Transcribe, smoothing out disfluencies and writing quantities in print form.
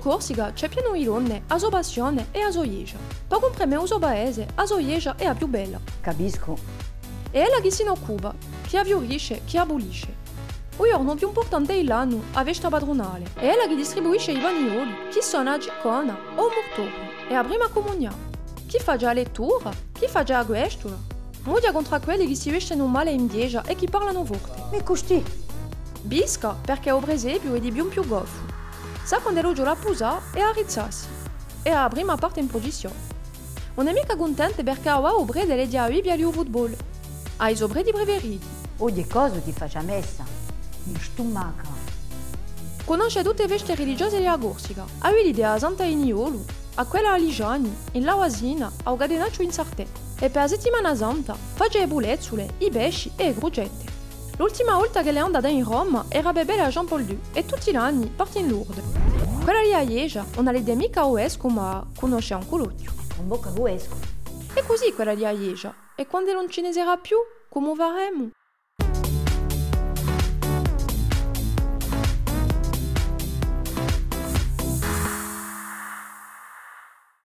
Corsica c'è pieno di donne, a sua passione e a sua iesa. Per comprare il suo paese, a sua iesa è la più bella. Capisco. È ella che se ne occupa, chi avviorisce, chi abolisce. Il giorno più importante dell'anno è la festa padronale. È ella che distribuisce i panioli, chi sono a giccona o mortorno, e la prima comunione. Chi fa già la lettura, chi fa già la questura. Mudia contro quelli che si vestono male in chiesa e che parlano forte. E così? Bisca perché per esempio è di più goffo. Sa quando lo gioca a posare e a rizzarsi. E la prima parte in posizione. Non è mica contenta perché ha obre delle diarie al football. Ha i obredi preferiti. Ogni cosa ti faccia messa. Mi stomaca. Conosce tutte le feste religiose della Corsica. Ha l'idea a Santa Iniolo, a quella a Ligiani, in Lauasina, a Gadenaccio in Sartè. E per la settimana santa faccia le bulezzole, i pesci e le crocette. L'ultima volta che le è andata in Roma era bebè a Jean Paul II e tutti gli anni parte in Lourdes. Quella lì a Lieja non ha l'idea mica oesco ma conosce anche l'occhio. Un bocca ruesco. E così quella lì a Lieja. E quando non ce ne sarà più, come faremo?